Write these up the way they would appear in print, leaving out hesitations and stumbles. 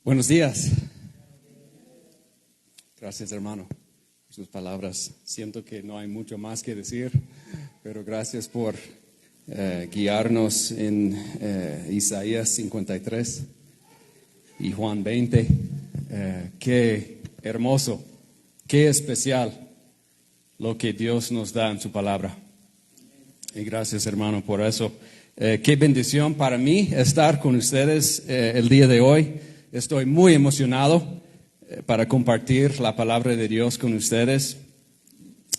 Buenos días. Gracias, hermano, por sus palabras. Siento que no hay mucho más que decir, pero gracias por guiarnos en Isaías 53 y Juan 20. Qué hermoso, qué especial lo que Dios nos da en su palabra. Y gracias, hermano, por eso. Qué bendición para mí estar con ustedes el día de hoy. Estoy muy emocionado para compartir la palabra de Dios con ustedes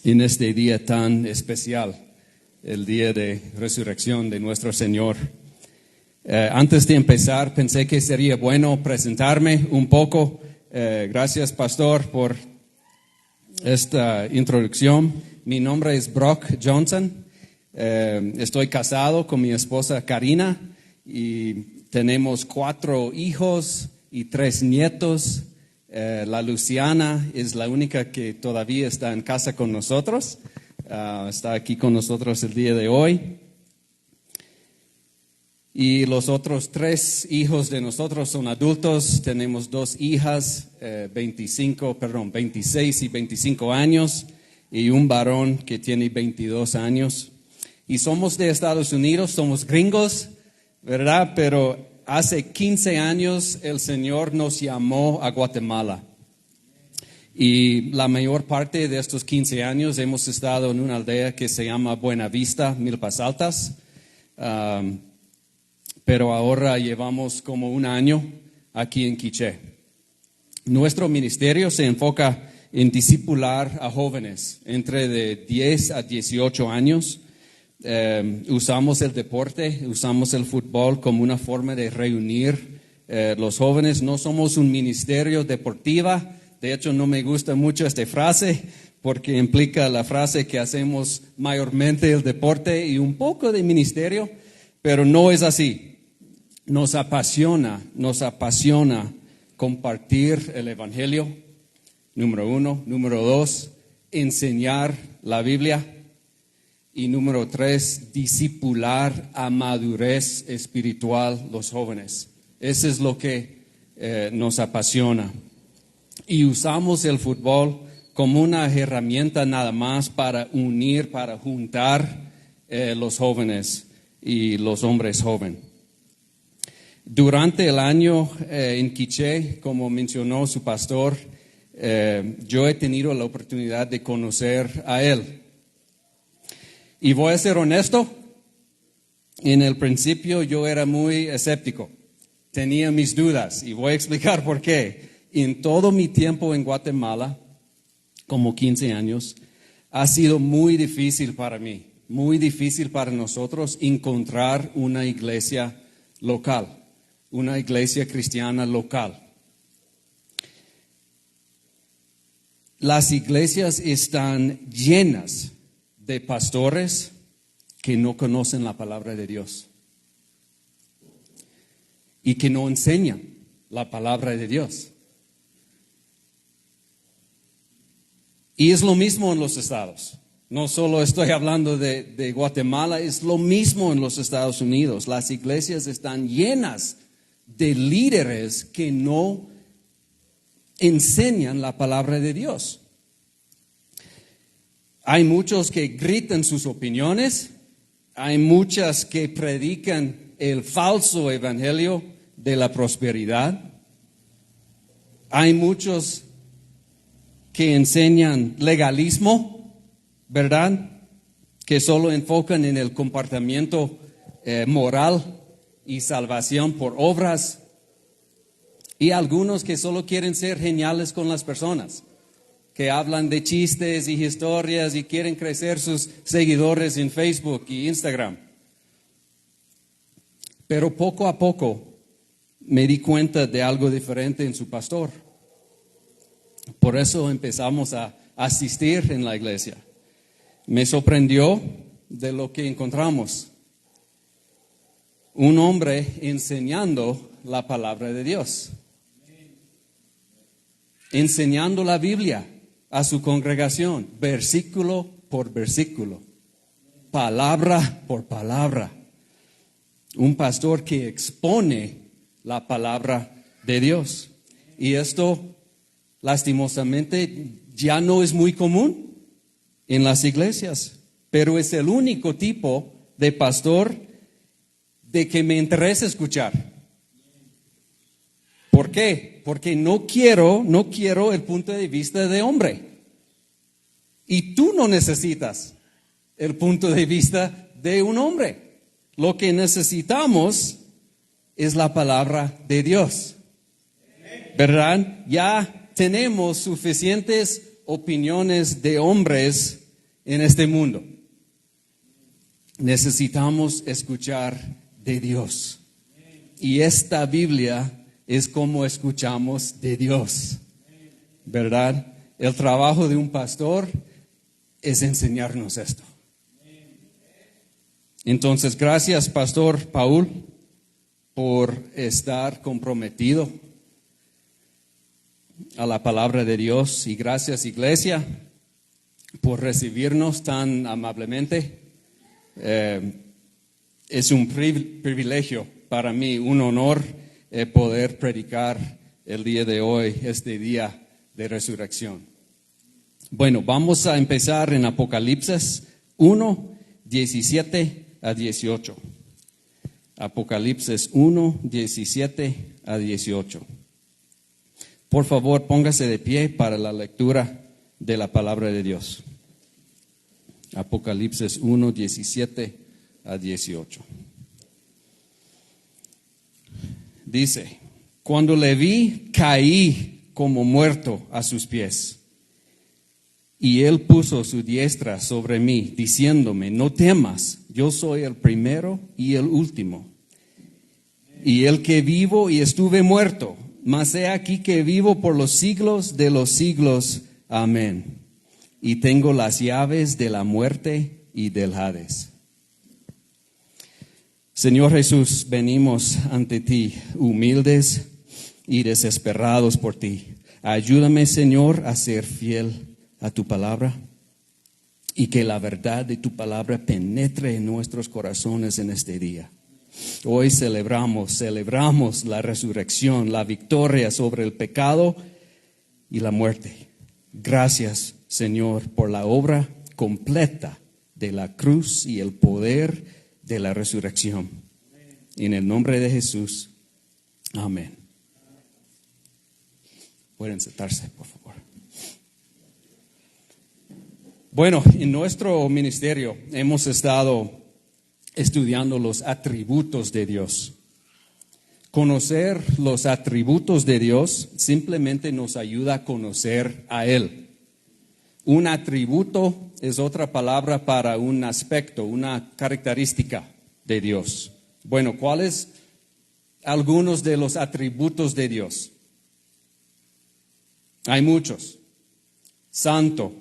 en este día tan especial, el día de resurrección de nuestro Señor. Antes de empezar, pensé que sería bueno presentarme un poco. Gracias, pastor, por esta introducción. Mi nombre es Brock Johnson. Estoy casado con mi esposa Karina y tenemos 4 hijos y 3 nietos. La Luciana es la única que todavía está en casa con nosotros. Está aquí con nosotros el día de hoy. Y los otros 3 hijos de nosotros son adultos. Tenemos 2 hijas, 26 y 25 años, y un varón que tiene 22 años. Y somos de Estados Unidos, somos gringos, ¿verdad? Pero hace 15 años el Señor nos llamó a Guatemala. Y la mayor parte de estos 15 años hemos estado en una aldea que se llama Buenavista, Milpas Altas. Pero ahora llevamos como un año aquí en Quiché. Nuestro ministerio se enfoca en discipular a jóvenes entre de 10 a 18 años. Usamos el deporte, usamos el fútbol como una forma de reunir los jóvenes. No somos un ministerio deportivo. De hecho, no me gusta mucho esta frase porque implica la frase que hacemos mayormente el deporte y un poco de ministerio, pero no es así. Nos apasiona compartir el Evangelio, número 1. Número 2, enseñar la Biblia. Y número 3, discipular a madurez espiritual los jóvenes. Eso es lo que nos apasiona. Y usamos el fútbol como una herramienta nada más para unir, para juntar los jóvenes y los hombres jóvenes. Durante el año en Quiché, como mencionó su pastor, yo he tenido la oportunidad de conocer a él. Y voy a ser honesto, en el principio yo era muy escéptico, tenía mis dudas y voy a explicar por qué. En todo mi tiempo en Guatemala, como 15 años, ha sido muy difícil para mí, muy difícil para nosotros encontrar una iglesia local, una iglesia cristiana local. Las iglesias están llenas de pastores que no conocen la palabra de Dios y que no enseñan la palabra de Dios. Y es lo mismo en los estados. No solo estoy hablando de Guatemala, es lo mismo en los Estados Unidos. Las iglesias están llenas de líderes que no enseñan la palabra de Dios. Hay muchos que gritan sus opiniones, hay muchas que predican el falso evangelio de la prosperidad, hay muchos que enseñan legalismo, ¿verdad? Que solo enfocan en el comportamiento moral y salvación por obras, y algunos que solo quieren ser geniales con las personas, que hablan de chistes y historias y quieren crecer sus seguidores en Facebook y Instagram. Pero poco a poco me di cuenta de algo diferente en su pastor. Por eso empezamos a asistir en la iglesia. Me sorprendió de lo que encontramos. Un hombre enseñando la palabra de Dios. Enseñando la Biblia a su congregación, versículo por versículo, palabra por palabra. Un pastor que expone la palabra de Dios. Y esto, lastimosamente, ya no es muy común en las iglesias, pero es el único tipo de pastor de que me interesa escuchar. ¿Por qué? Porque no quiero el punto de vista de hombre. Y tú no necesitas el punto de vista de un hombre. Lo que necesitamos es la palabra de Dios. ¿Verdad? Ya tenemos suficientes opiniones de hombres en este mundo. Necesitamos escuchar de Dios. Y esta Biblia es como escuchamos de Dios. ¿Verdad? El trabajo de un pastor es enseñarnos esto. Entonces, gracias, Pastor Paul, por estar comprometido a la palabra de Dios. Y gracias, Iglesia, por recibirnos tan amablemente. Es un privilegio para mí, un honor poder predicar el día de hoy, este día de resurrección. Bueno, vamos a empezar en Apocalipsis 1, 17 a 18. Apocalipsis 1, 17 a 18. Por favor, póngase de pie para la lectura de la palabra de Dios. Apocalipsis 1, 17 a 18. Dice: cuando le vi, caí como muerto a sus pies. Y él puso su diestra sobre mí, diciéndome: no temas, yo soy el primero y el último, y el que vivo y estuve muerto, mas he aquí que vivo por los siglos de los siglos. Amén. Y tengo las llaves de la muerte y del Hades. Señor Jesús, venimos ante ti humildes y desesperados por ti. Ayúdame, Señor, a ser fiel a tu palabra y que la verdad de tu palabra penetre en nuestros corazones en este día. Hoy celebramos la resurrección, la victoria sobre el pecado y la muerte. Gracias, Señor, por la obra completa de la cruz y el poder de la resurrección. En el nombre de Jesús, amén. Pueden sentarse, por favor. Bueno, en nuestro ministerio hemos estado estudiando los atributos de Dios. Conocer los atributos de Dios simplemente nos ayuda a conocer a Él. Un atributo es otra palabra para un aspecto, una característica de Dios. Bueno, ¿cuáles algunos de los atributos de Dios? Hay muchos. Santo,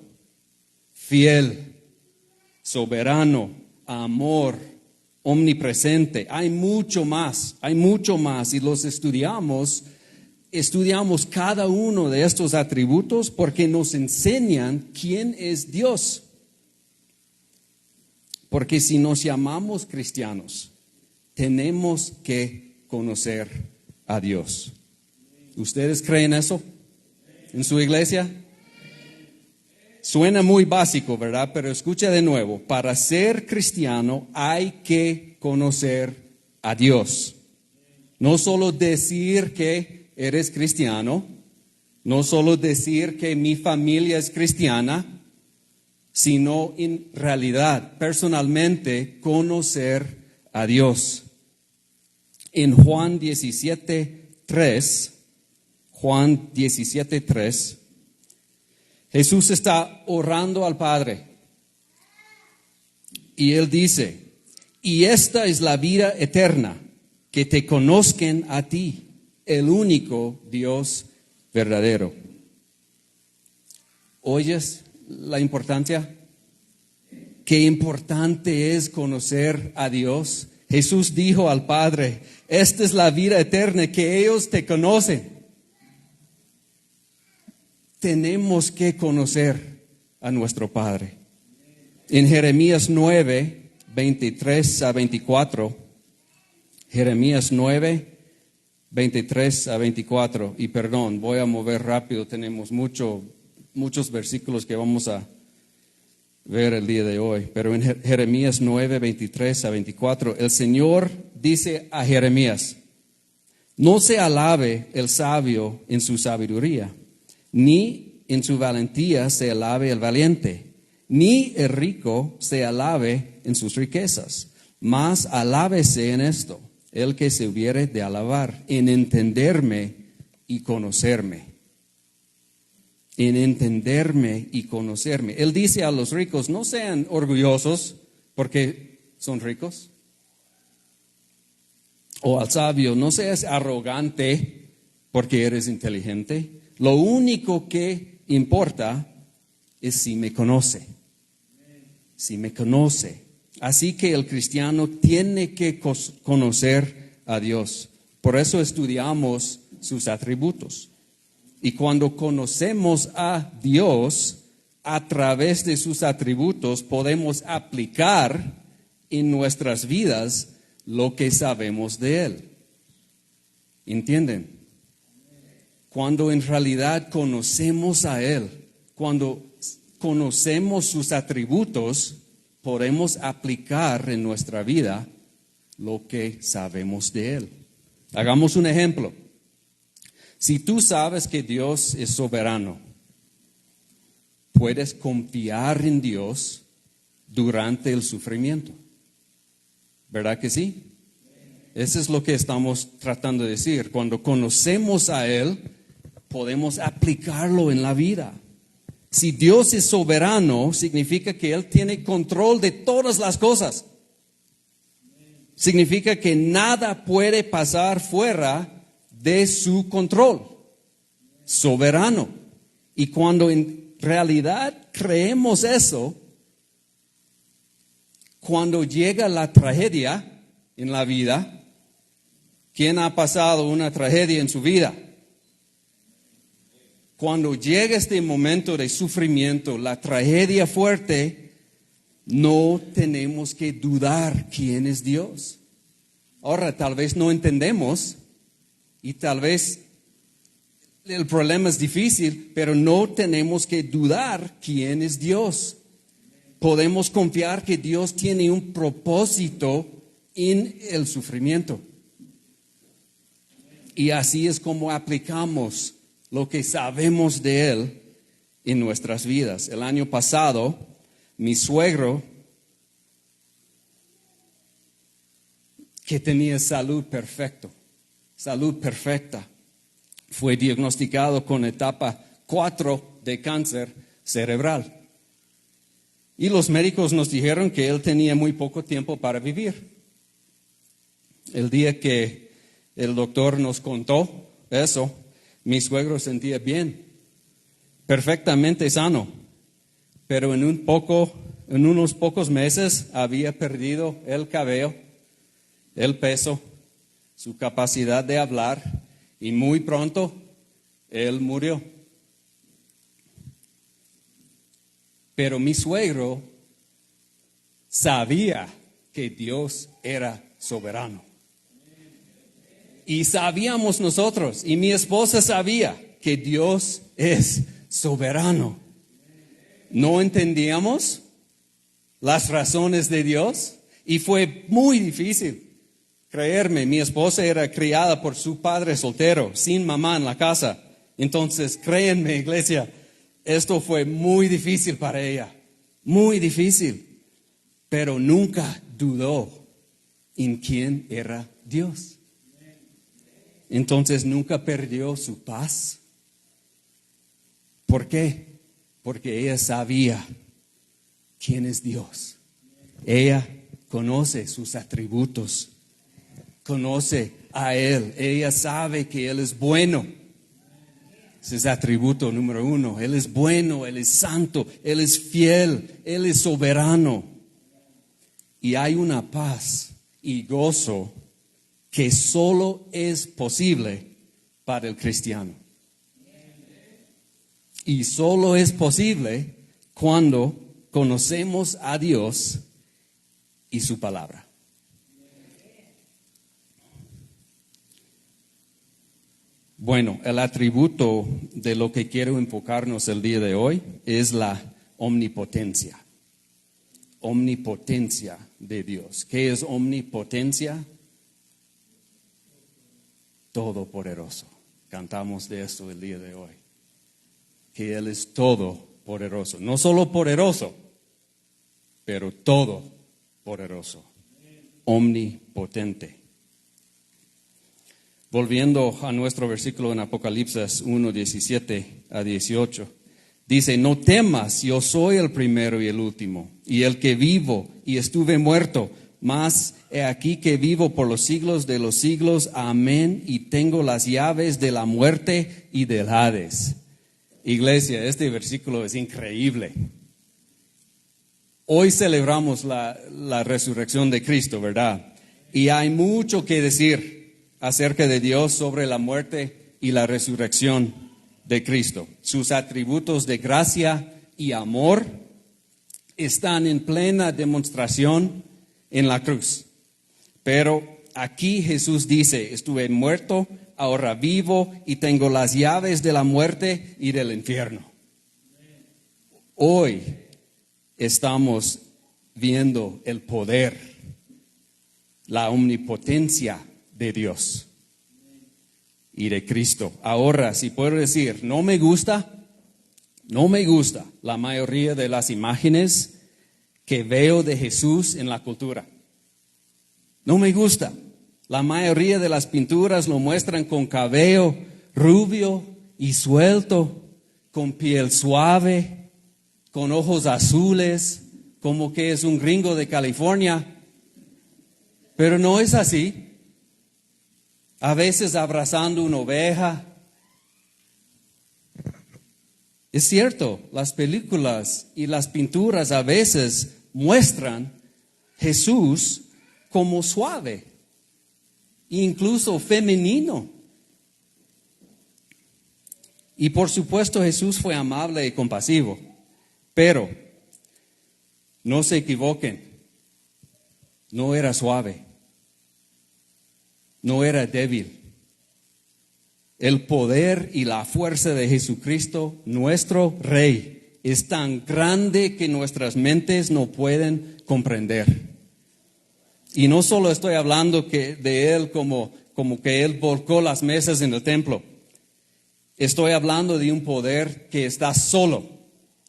fiel, soberano, amor, omnipresente. Hay mucho más y los estudiamos cada uno de estos atributos porque nos enseñan quién es Dios. Porque si nos llamamos cristianos, tenemos que conocer a Dios. ¿Ustedes creen eso en su iglesia? Suena muy básico, ¿verdad? Pero escucha de nuevo. Para ser cristiano hay que conocer a Dios. No solo decir que eres cristiano, no solo decir que mi familia es cristiana, sino en realidad, personalmente, conocer a Dios. En Juan 17:3, Jesús está orando al Padre y Él dice: y esta es la vida eterna, que te conozcan a ti, el único Dios verdadero. ¿Oyes la importancia? Qué importante es conocer a Dios. Jesús dijo al Padre: esta es la vida eterna, que ellos te conocen. Tenemos que conocer a nuestro Padre. En Jeremías 9, 23 a 24, Jeremías 9, 23 a 24. Y perdón, voy a mover rápido, tenemos muchos versículos que vamos a ver el día de hoy. Pero en Jeremías 9, 23 a 24, el Señor dice a Jeremías: no se alabe el sabio en su sabiduría, ni en su valentía se alabe el valiente, ni el rico se alabe en sus riquezas, mas alábese en esto el que se hubiere de alabar, en entenderme y conocerme. En entenderme y conocerme. Él dice a los ricos: no sean orgullosos porque son ricos. O al sabio: no seas arrogante porque eres inteligente. Lo único que importa es si me conoce. Si me conoce. Así que el cristiano tiene que conocer a Dios. Por eso estudiamos sus atributos. Y cuando conocemos a Dios a través de sus atributos, podemos aplicar en nuestras vidas lo que sabemos de Él. ¿Entienden? Cuando en realidad conocemos a Él, cuando conocemos sus atributos, podemos aplicar en nuestra vida lo que sabemos de Él. Hagamos un ejemplo. Si tú sabes que Dios es soberano, puedes confiar en Dios durante el sufrimiento. ¿Verdad que sí? Eso es lo que estamos tratando de decir. Cuando conocemos a Él, podemos aplicarlo en la vida. Si Dios es soberano, significa que Él tiene control de todas las cosas. Significa que nada puede pasar fuera de su control. Soberano. Y cuando en realidad creemos eso, cuando llega la tragedia en la vida, ¿quién ha pasado una tragedia en su vida? Cuando llega este momento de sufrimiento, la tragedia fuerte, no tenemos que dudar quién es Dios. Ahora, tal vez no entendemos y tal vez el problema es difícil, pero no tenemos que dudar quién es Dios. Podemos confiar que Dios tiene un propósito en el sufrimiento. Y así es como aplicamos lo que sabemos de Él en nuestras vidas. El año pasado, mi suegro, que tenía salud perfecta, fue diagnosticado con etapa 4 de cáncer cerebral. Y los médicos nos dijeron que él tenía muy poco tiempo para vivir. El día que el doctor nos contó eso, mi suegro sentía bien, perfectamente sano, pero en unos pocos meses había perdido el cabello, el peso, su capacidad de hablar, y muy pronto él murió. Pero mi suegro sabía que Dios era soberano. Y sabíamos nosotros, y mi esposa sabía que Dios es soberano. No entendíamos las razones de Dios y fue muy difícil. Creerme, mi esposa era criada por su padre soltero, sin mamá en la casa. Entonces, créanme, iglesia, esto fue muy difícil para ella, muy difícil. Pero nunca dudó en quién era Dios. Entonces nunca perdió su paz. ¿Por qué? Porque ella sabía quién es Dios. Ella conoce sus atributos, conoce a Él. Ella sabe que Él es bueno. Ese es atributo número 1. Él es bueno, Él es santo, Él es fiel, Él es soberano. Y hay una paz y gozo que solo es posible para el cristiano. Y solo es posible cuando conocemos a Dios y su palabra. Bueno, el atributo de lo que quiero enfocarnos el día de hoy es la omnipotencia. Omnipotencia de Dios. ¿Qué es omnipotencia? Todopoderoso. Cantamos de esto el día de hoy. Que Él es todopoderoso. No solo poderoso, pero todopoderoso. Omnipotente. Volviendo a nuestro versículo en Apocalipsis 1, 17 a 18. Dice, no temas, yo soy el primero y el último, y el que vivo y estuve muerto, mas he aquí que vivo por los siglos de los siglos, amén, y tengo las llaves de la muerte y del Hades. Iglesia, este versículo es increíble. Hoy celebramos la resurrección de Cristo, ¿verdad? Y hay mucho que decir acerca de Dios sobre la muerte y la resurrección de Cristo. Sus atributos de gracia y amor están en plena demostración en la cruz. Pero aquí Jesús dice, estuve muerto, ahora vivo y tengo las llaves de la muerte y del infierno. Hoy estamos viendo el poder, la omnipotencia de Dios y de Cristo. Ahora, si puedo decir, no me gusta la mayoría de las imágenes que veo de Jesús en la cultura. No me gusta. La mayoría de las pinturas lo muestran con cabello rubio y suelto, con piel suave, con ojos azules, como que es un gringo de California. Pero no es así. A veces abrazando una oveja. Es cierto, las películas y las pinturas a veces muestran Jesús como suave, incluso femenino. Y por supuesto Jesús fue amable y compasivo, pero no se equivoquen, no era suave. No era débil. El poder y la fuerza de Jesucristo, nuestro Rey, es tan grande que nuestras mentes no pueden comprender. Y no solo estoy hablando de Él como que Él volcó las mesas en el templo. Estoy hablando de un poder que está solo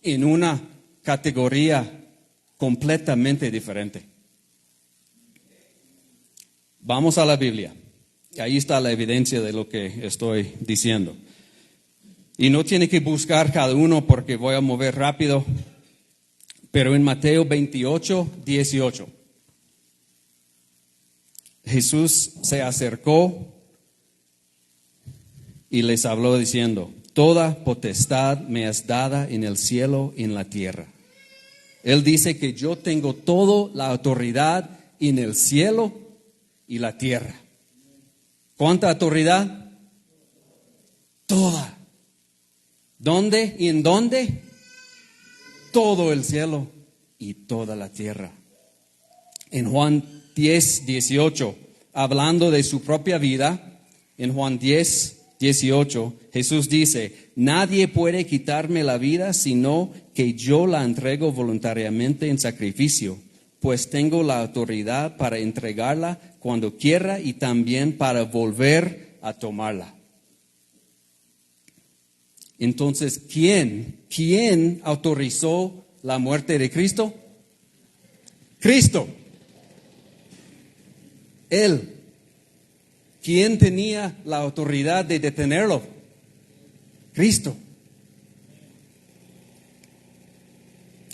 en una categoría completamente diferente. Vamos a la Biblia. Ahí está la evidencia de lo que estoy diciendo. Y no tiene que buscar cada uno porque voy a mover rápido. Pero en Mateo 28, 18, Jesús se acercó y les habló diciendo, toda potestad me es dada en el cielo y en la tierra. Él dice que yo tengo toda la autoridad en el cielo y la tierra. ¿Cuánta autoridad? Toda. ¿Dónde y en dónde? Todo el cielo y toda la tierra. En Juan 10, 18, hablando de su propia vida, en Juan 10, 18, Jesús dice, nadie puede quitarme la vida sino que yo la entrego voluntariamente en sacrificio, pues tengo la autoridad para entregarla cuando quiera y también para volver a tomarla. Entonces, ¿quién autorizó la muerte de Cristo? Cristo. Él. ¿Quién tenía la autoridad de detenerlo? Cristo.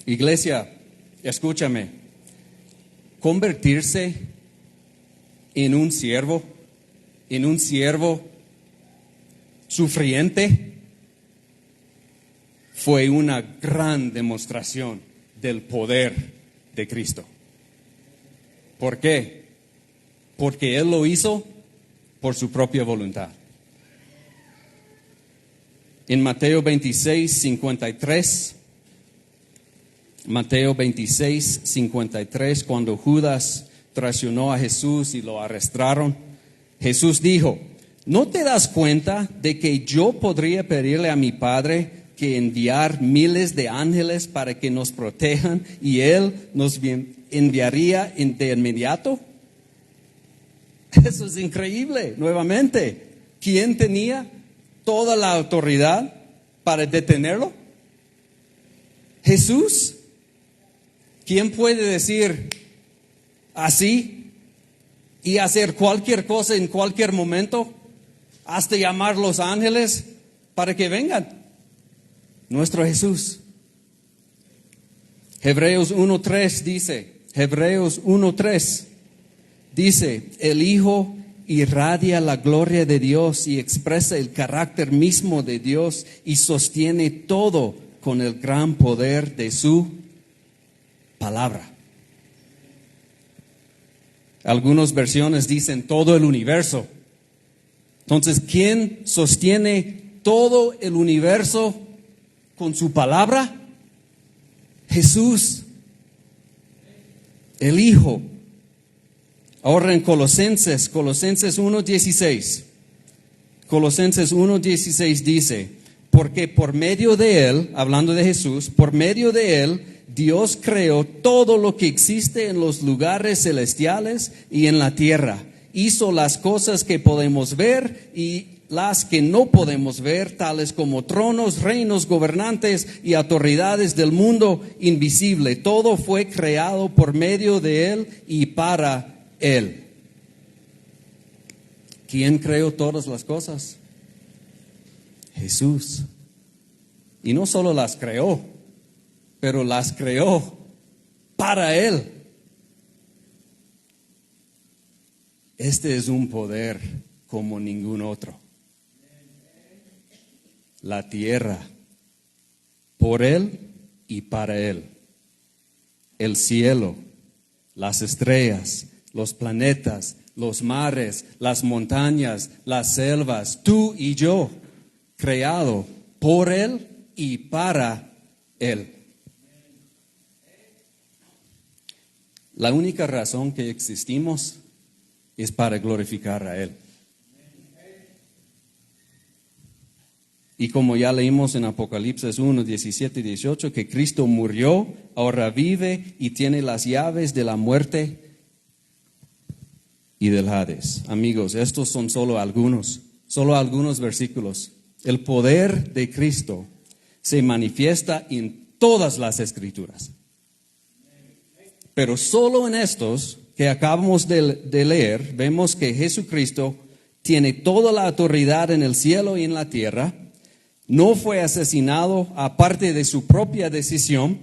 Iglesia, escúchame. Convertirse en un siervo sufriente, fue una gran demostración del poder de Cristo. ¿Por qué? Porque Él lo hizo por su propia voluntad. En Mateo 26, 53, Mateo 26, 53, cuando Judas traicionó a Jesús y lo arrestaron, Jesús dijo, ¿no te das cuenta de que yo podría pedirle a mi Padre que enviar miles de ángeles para que nos protejan y Él nos enviaría de inmediato? Eso es increíble. Nuevamente, ¿quién tenía toda la autoridad para detenerlo? Jesús. ¿Quién puede decir así y hacer cualquier cosa en cualquier momento, hasta llamar los ángeles para que vengan? Nuestro Jesús. Hebreos 1:3 dice, el Hijo irradia la gloria de Dios y expresa el carácter mismo de Dios y sostiene todo con el gran poder de su palabra. Algunas versiones dicen todo el universo. Entonces, ¿quién sostiene todo el universo con su palabra? Jesús, el Hijo. Ahora en Colosenses 1:16. Colosenses 1:16 dice, porque por medio de Él, hablando de Jesús, por medio de Él, Dios creó todo lo que existe en los lugares celestiales y en la tierra. Hizo las cosas que podemos ver y las que no podemos ver, tales como tronos, reinos, gobernantes y autoridades del mundo invisible. Todo fue creado por medio de Él y para Él. ¿Quién creó todas las cosas? Jesús. Y no solo las creó, pero las creó para Él. Este es un poder como ningún otro. La tierra, por Él y para Él. El cielo, las estrellas, los planetas, los mares, las montañas, las selvas, tú y yo, creado por Él y para Él. La única razón que existimos es para glorificar a Él. Y como ya leímos en Apocalipsis 1, 17 y 18, que Cristo murió, ahora vive y tiene las llaves de la muerte y del Hades. Amigos, estos son solo algunos versículos. El poder de Cristo se manifiesta en todas las Escrituras. Pero solo en estos que acabamos de leer, vemos que Jesucristo tiene toda la autoridad en el cielo y en la tierra. No fue asesinado aparte de su propia decisión,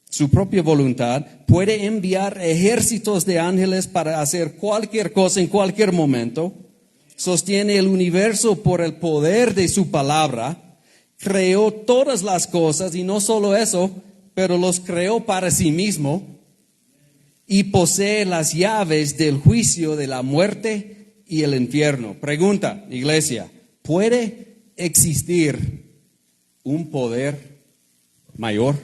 su propia voluntad. Puede enviar ejércitos de ángeles para hacer cualquier cosa en cualquier momento. Sostiene el universo por el poder de su palabra. Creó todas las cosas y no solo eso, pero los creó para sí mismo. Y posee las llaves del juicio de la muerte y el infierno. Pregunta, iglesia, ¿puede existir un poder mayor?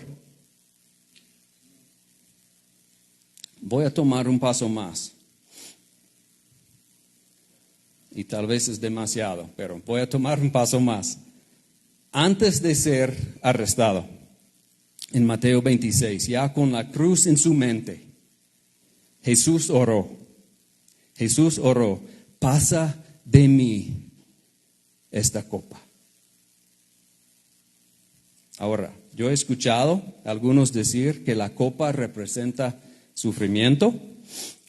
Voy a tomar un paso más. Y tal vez es demasiado, pero voy a tomar un paso más. Antes de ser arrestado, en Mateo 26, ya con la cruz en su mente, Jesús oró, pasa de mí esta copa. Ahora, yo he escuchado a algunos decir que la copa representa sufrimiento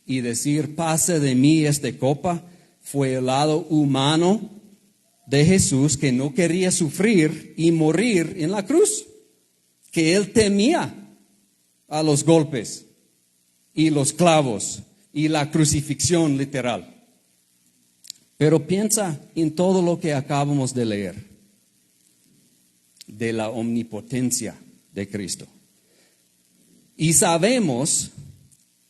y decir pasa de mí esta copa fue el lado humano de Jesús que no quería sufrir y morir en la cruz, que Él temía a los golpes y los clavos y la crucifixión literal. Pero piensa en todo lo que acabamos de leer de la omnipotencia de Cristo. Y sabemos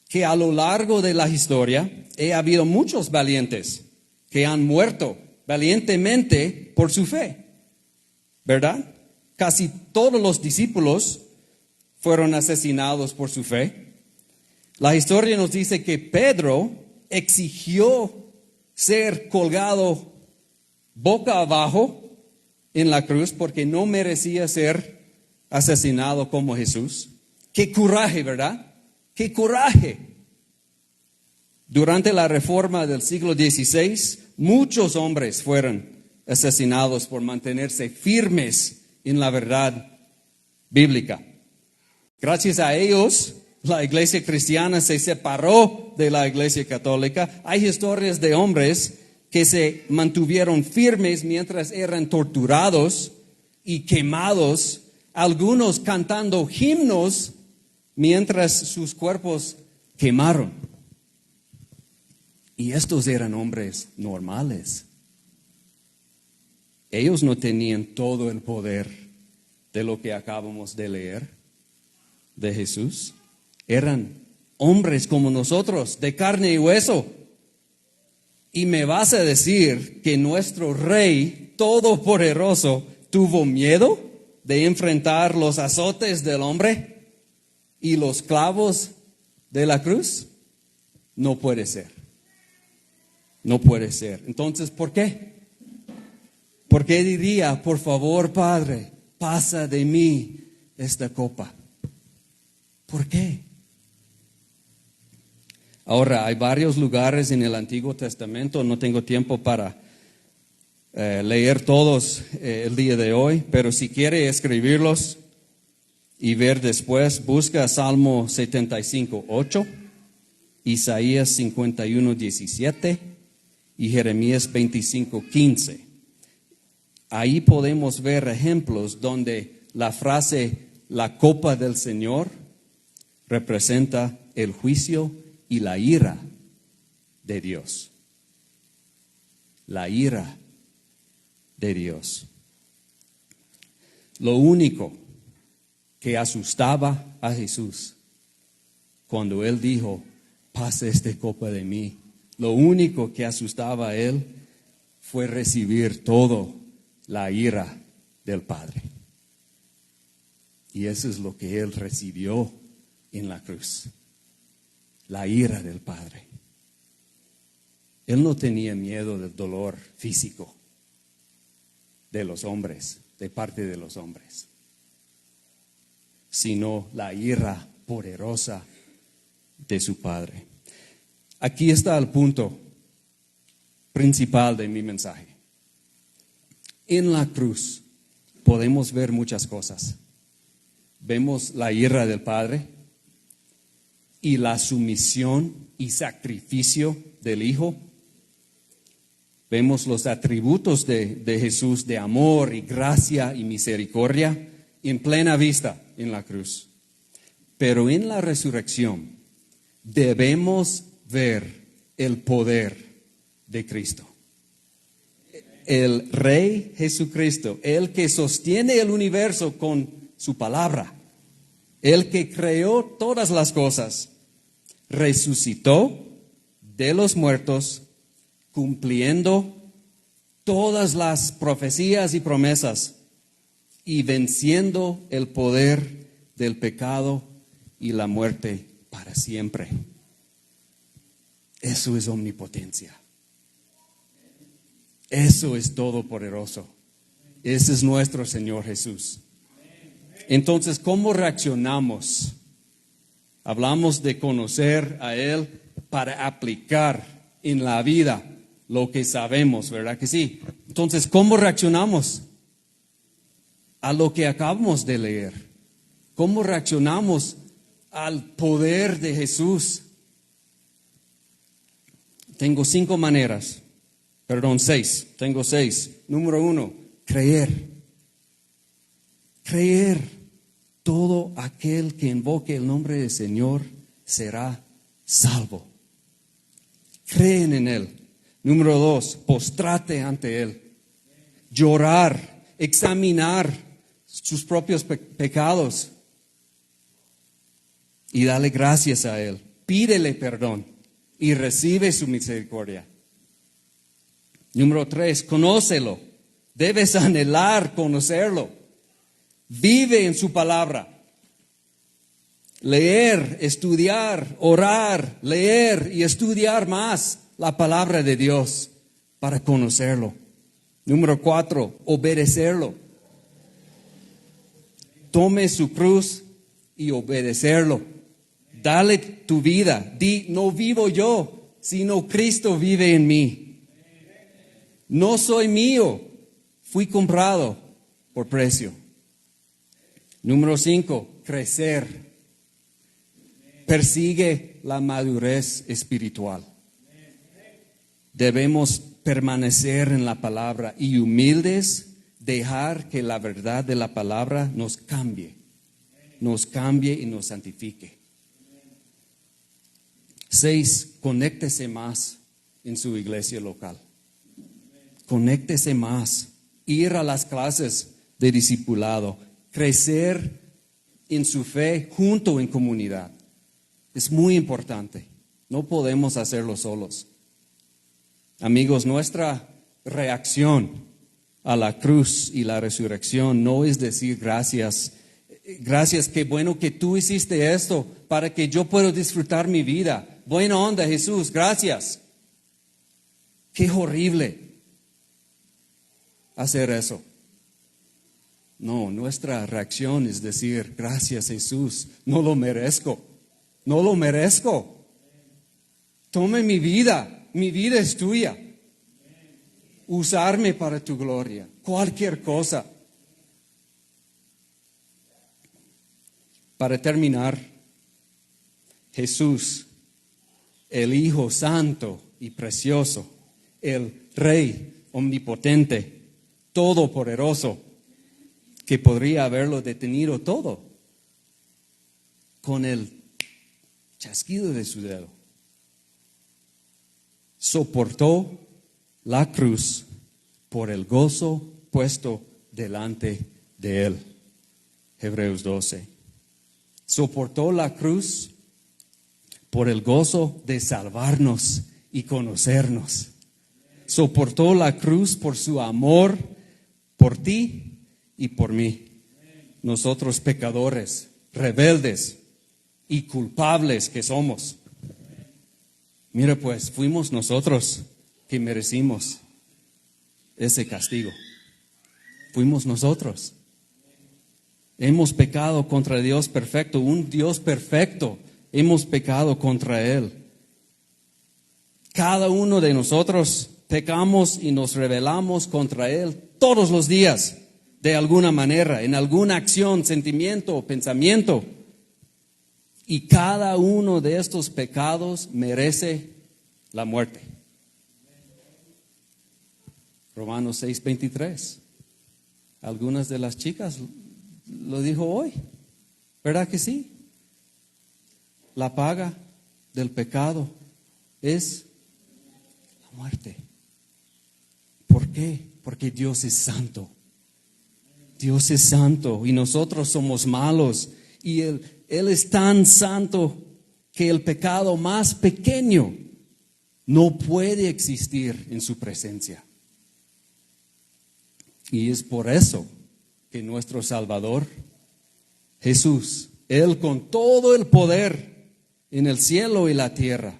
que a lo largo de la historia ha habido muchos valientes que han muerto valientemente por su fe, ¿verdad? Casi todos los discípulos fueron asesinados por su fe. La historia nos dice que Pedro exigió ser colgado boca abajo en la cruz porque no merecía ser asesinado como Jesús. Qué coraje, ¿verdad? Qué coraje. Durante la reforma del siglo XVI, muchos hombres fueron asesinados por mantenerse firmes en la verdad bíblica. Gracias a ellos, la iglesia cristiana se separó de la iglesia católica. Hay historias de hombres que se mantuvieron firmes mientras eran torturados y quemados, algunos cantando himnos mientras sus cuerpos quemaron. Y estos eran hombres normales. Ellos no tenían todo el poder de lo que acabamos de leer de Jesús. Eran hombres como nosotros, de carne y hueso. Y me vas a decir que nuestro Rey Todopoderoso tuvo miedo de enfrentar los azotes del hombre y los clavos de la cruz. No puede ser. No puede ser. Entonces, ¿por qué? ¿Por qué diría, por favor, Padre, pasa de mí esta copa? ¿Por qué? Ahora, hay varios lugares en el Antiguo Testamento, no tengo tiempo para leer todos el día de hoy, pero si quiere escribirlos y ver después, busca Salmo 75:8, Isaías 51:17 y Jeremías 25:15. Ahí podemos ver ejemplos donde la frase la copa del Señor representa el juicio y la ira de Dios. La ira de Dios. Lo único que asustaba a Jesús cuando Él dijo, pase esta copa de mí, lo único que asustaba a Él fue recibir todo la ira del Padre. Y eso es lo que Él recibió en la cruz. La ira del Padre. Él no tenía miedo del dolor físico de los hombres, de parte de los hombres, sino la ira poderosa de su Padre. Aquí está el punto principal de mi mensaje. En la cruz podemos ver muchas cosas. Vemos la ira del Padre y la sumisión y sacrificio del Hijo. Vemos los atributos de Jesús de amor y gracia y misericordia en plena vista en la cruz. Pero en la resurrección debemos ver el poder de Cristo. El Rey Jesucristo, el que sostiene el universo con su palabra, el que creó todas las cosas, resucitó de los muertos, cumpliendo todas las profecías y promesas y venciendo el poder del pecado y la muerte para siempre. Eso es omnipotencia. Eso es todopoderoso. Ese es nuestro Señor Jesús. Entonces, ¿cómo reaccionamos? Hablamos de conocer a Él para aplicar en la vida lo que sabemos, ¿verdad que sí? Entonces, ¿cómo reaccionamos a lo que acabamos de leer? ¿Cómo reaccionamos al poder de Jesús? Tengo 6. Tengo 6. Número 1, creer. Creer. Todo aquel que invoque el nombre del Señor será salvo. Creen en Él. Número 2, postrate ante Él. Llorar, examinar sus propios pecados y darle gracias a Él. Pídele perdón y recibe su misericordia. Número 3, conócelo. Debes anhelar conocerlo. Vive en su palabra. Leer, estudiar, orar, leer y estudiar más la palabra de Dios para conocerlo. Número 4, obedecerlo. Tome su cruz y obedecerlo. Dale tu vida. Di, no vivo yo, sino Cristo vive en mí. No soy mío, fui comprado por precio. Número 5, crecer. Persigue la madurez espiritual. Debemos permanecer en la palabra y humildes, dejar que la verdad de la palabra nos cambie y nos santifique. 6, conéctese más en su iglesia local. Conéctese más, ir a las clases de discipulado, crecer en su fe junto en comunidad. Es muy importante. No podemos hacerlo solos. Amigos, nuestra reacción a la cruz y la resurrección no es decir gracias, qué bueno que tú hiciste esto para que yo pueda disfrutar mi vida. Buena onda, Jesús, gracias. Qué horrible hacer eso. No, nuestra reacción es decir, gracias Jesús, no lo merezco. Tome mi vida es tuya. Usarme para tu gloria, cualquier cosa. Para terminar, Jesús, el Hijo Santo y Precioso, el Rey Omnipotente, Todopoderoso, que podría haberlo detenido todo con el chasquido de su dedo, soportó la cruz por el gozo puesto delante de él. Hebreos 12. Soportó la cruz por el gozo de salvarnos y conocernos. Soportó la cruz por su amor por ti y por mí. Nosotros pecadores, rebeldes y culpables que somos. Mira pues, fuimos nosotros que merecimos ese castigo. Fuimos nosotros. Hemos pecado contra Dios perfecto, un Dios perfecto. Hemos pecado contra Él. Cada uno de nosotros pecamos y nos rebelamos contra Él todos los días, de alguna manera, en alguna acción, sentimiento o pensamiento. Y cada uno de estos pecados merece la muerte. Romanos 6:23. Algunas de las chicas lo dijo hoy. ¿Verdad que sí? La paga del pecado es la muerte. ¿Por qué? Porque Dios es santo. Dios es santo y nosotros somos malos. Y Él es tan santo que el pecado más pequeño no puede existir en su presencia. Y es por eso que nuestro Salvador, Jesús, Él con todo el poder en el cielo y la tierra,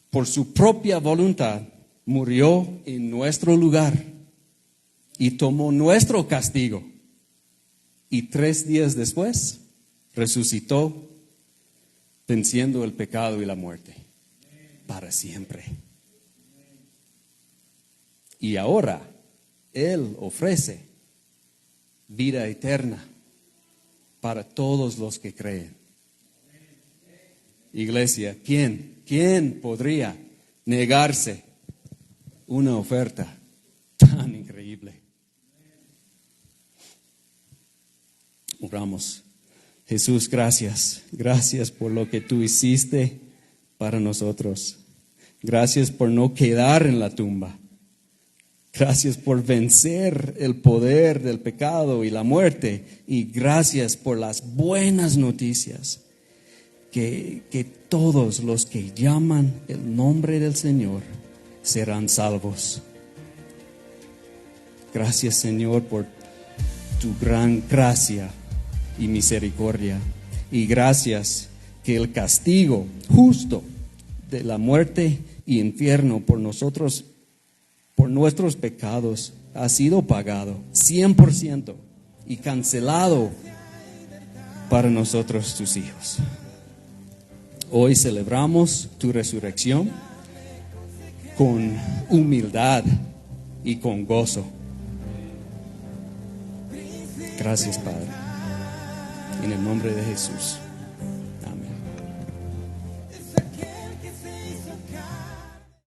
por su propia voluntad, murió en nuestro lugar y tomó nuestro castigo. Y 3 días después resucitó, venciendo el pecado y la muerte para siempre. Y ahora Él ofrece vida eterna para todos los que creen. Iglesia, ¿quién podría negarse una oferta tan increíble? Oramos. Jesús, gracias por lo que tú hiciste para nosotros. Gracias por no quedar en la tumba. Gracias por vencer el poder del pecado y la muerte. Y gracias por las buenas noticias. Que todos los que llaman el nombre del Señor serán salvos. Gracias, Señor, por tu gran gracia y misericordia. Y gracias que el castigo justo de la muerte y infierno por por nuestros pecados ha sido pagado 100% y cancelado para nosotros, tus hijos. Hoy celebramos tu resurrección con humildad y con gozo. Gracias, Padre. En el nombre de Jesús.